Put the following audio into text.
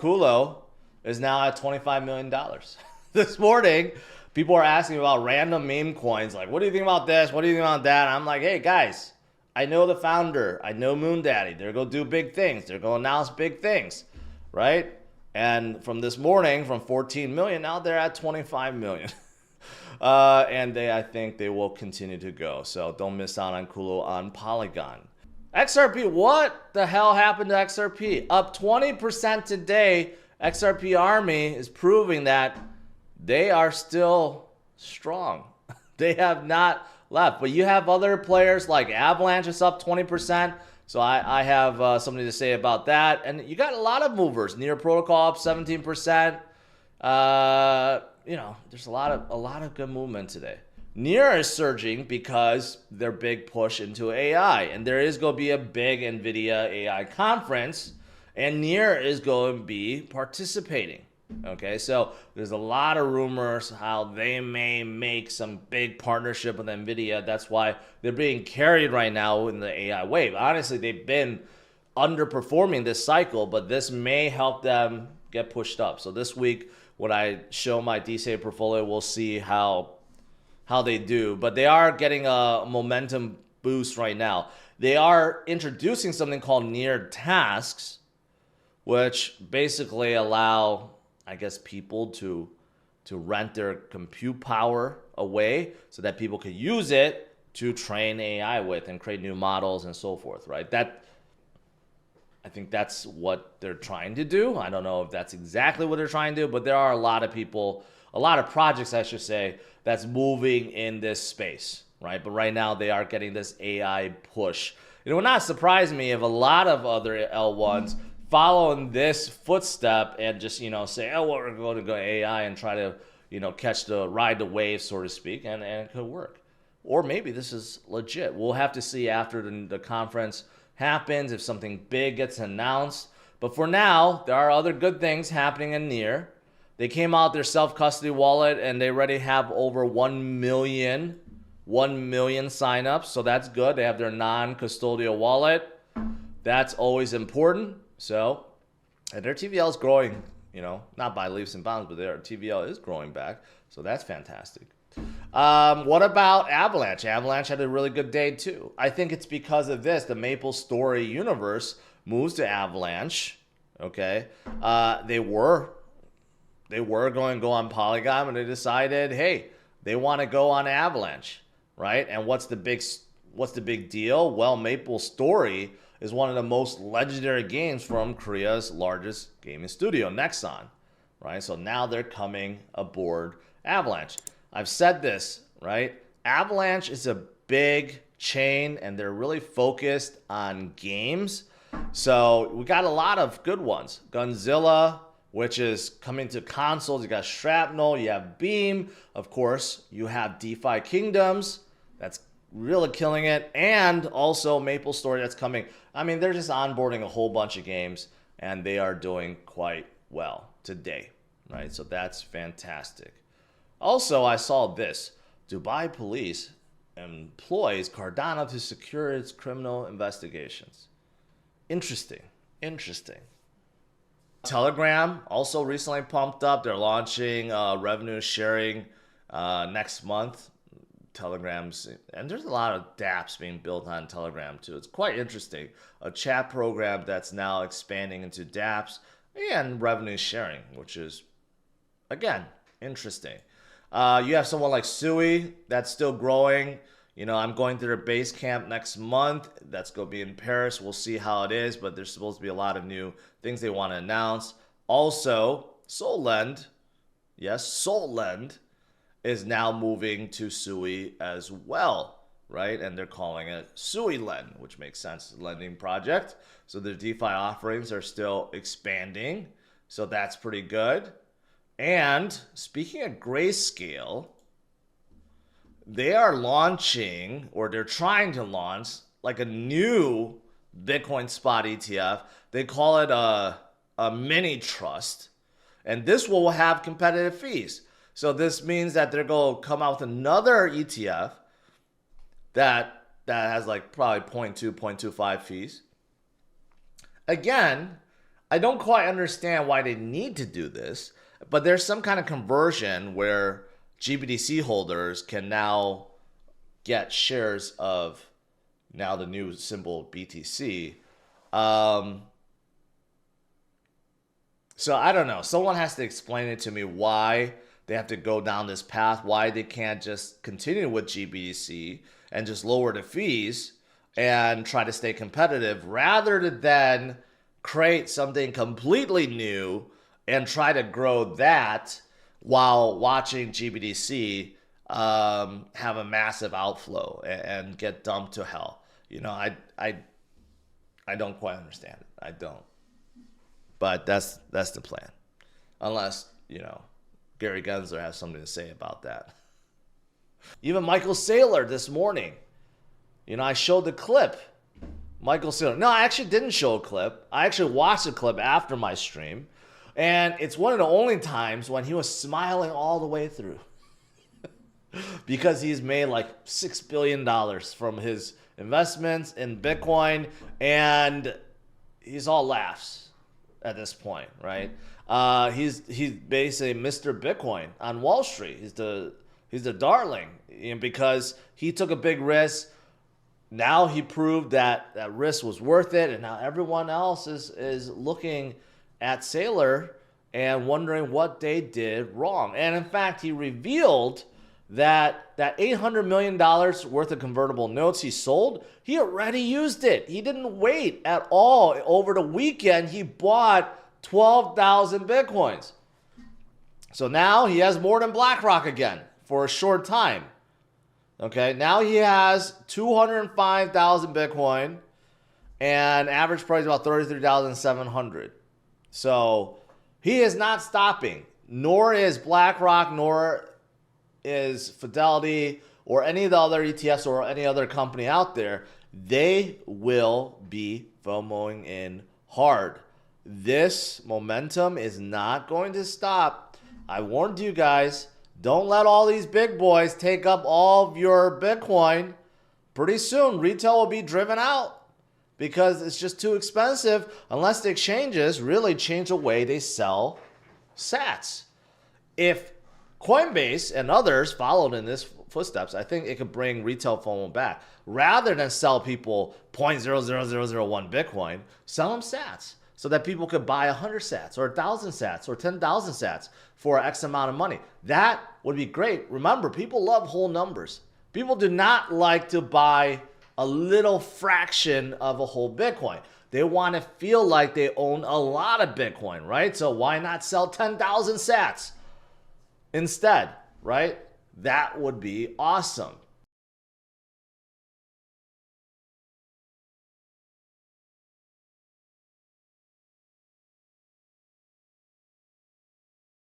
Culo is now at $25 million. This morning, people are asking about random meme coins. Like, what do you think about this? What do you think about that? And I'm like, hey, guys, I know the founder. I know Moon Daddy. They're going to do big things. They're going to announce big things, right? And from this morning, from 14 million, now they're at 25 million. And I think they will continue to go. So don't miss out on Culo on Polygon. XRP, what the hell happened to XRP? Up 20% today. XRP Army is proving that they are still strong. They have not left. But you have other players like Avalanche is up 20%. So I have something to say about that. And you got a lot of movers. Near Protocol up 17%. There's a lot of good movement today. Near is surging because their big push into AI. And there is going to be a big NVIDIA AI conference. And Near is going to be participating. Okay, so there's a lot of rumors how they may make some big partnership with NVIDIA. That's why they're being carried right now in the AI wave. Honestly, they've been underperforming this cycle, but this may help them get pushed up. So this week, when I show my DCA portfolio, we'll see how they do. But they are getting a momentum boost right now. They are introducing something called Near Tasks, which basically allow, I guess, people to rent their compute power away so that people can use it to train AI with and create new models and so forth, right? I think that's what they're trying to do. I don't know if that's exactly what they're trying to do, but there are a lot of people, a lot of projects, I should say, that's moving in this space, right? But right now they are getting this AI push. It would not surprise me if a lot of other L1s follow in this footstep and just, say, oh, well, we're going to go AI and try to, ride the wave, so to speak, and it could work. Or maybe this is legit. We'll have to see after the conference happens, if something big gets announced. But for now, there are other good things happening in Near. They came out their self-custody wallet and they already have over 1 million signups. So that's good. They have their non-custodial wallet. That's always important. So, and their TVL is growing, not by leaps and bounds, but their TVL is growing back. So that's fantastic. What about Avalanche? Avalanche had a really good day too. I think it's because of this. The Maple Story universe moves to Avalanche. Okay. They were going to go on Polygon, and they decided, hey, they want to go on Avalanche, right? And what's the big deal? Well, Maple Story is one of the most legendary games from Korea's largest gaming studio, Nexon, right? So now they're coming aboard Avalanche. I've said this, right? Avalanche is a big chain, and they're really focused on games. So we got a lot of good ones. Gunzilla, which is coming to consoles. You got Shrapnel. You have Beam. Of course, you have DeFi Kingdoms. That's really killing it. And also Maple Story that's coming. I mean, they're just onboarding a whole bunch of games, and they are doing quite well today, right? So that's fantastic. Also, I saw this. Dubai police employs Cardano to secure its criminal investigations. Interesting. Telegram also recently pumped up. They're launching revenue sharing next month. Telegrams, and there's a lot of dApps being built on Telegram too. It's quite interesting. A chat program that's now expanding into dApps and revenue sharing, which is, again, interesting. You have someone like Sui that's still growing. I'm going to their base camp next month. That's going to be in Paris. We'll see how it is, but there's supposed to be a lot of new things they want to announce. Also, Sollend, yes, Sollend is now moving to Sui as well, right? And they're calling it Sui Lend, which makes sense. Lending project. So their DeFi offerings are still expanding. So that's pretty good. And speaking of Grayscale, they are launching, or they're trying to launch, like a new Bitcoin spot ETF. They call it a mini trust. And this will have competitive fees. So this means that they're going to come out with another ETF that has like probably 0.2, 0.25 fees. Again, I don't quite understand why they need to do this, but there's some kind of conversion where GBTC holders can now get shares of now the new symbol BTC. So I don't know. Someone has to explain it to me why they have to go down this path, why they can't just continue with GBTC and just lower the fees and try to stay competitive rather than create something completely new and try to grow that while watching GBTC have a massive outflow and get dumped to hell. You know, I don't quite understand it. I don't. But that's the plan. Unless, you know, Gary Gensler has something to say about that. Even Michael Saylor this morning. You know, I showed the clip. Michael Saylor. No, I actually didn't show a clip. I actually watched the clip after my stream. And it's one of the only times when he was smiling all the way through. Because he's made like $6 billion from his investments in Bitcoin. And he's all laughs at this point, right? He's basically Mr. Bitcoin on Wall Street. He's the darling, you know, because he took a big risk. Now he proved that that risk was worth it, and now everyone else is looking at Saylor and wondering what they did wrong. And in fact, he revealed that $800 million worth of convertible notes he sold, he already used it. He didn't wait at all. Over the weekend, he bought 12,000 Bitcoins. So now he has more than BlackRock again for a short time. Okay, now he has 205,000 Bitcoin and average price about 33,700. So he is not stopping, nor is BlackRock, nor is Fidelity or any of the other ETFs or any other company out there. They will be FOMOing in hard. This momentum is not going to stop. I warned you guys, don't let all these big boys take up all of your Bitcoin. Pretty soon, retail will be driven out because it's just too expensive unless the exchanges really change the way they sell sats. If Coinbase and others followed in this footsteps, I think it could bring retail FOMO back. Rather than sell people 0.00001 Bitcoin, sell them sats so that people could buy 100 sats or 1,000 sats or 10,000 sats for X amount of money. That would be great. Remember, people love whole numbers. People do not like to buy a little fraction of a whole Bitcoin. They want to feel like they own a lot of Bitcoin, right? So why not sell 10,000 sats instead, right? That would be awesome.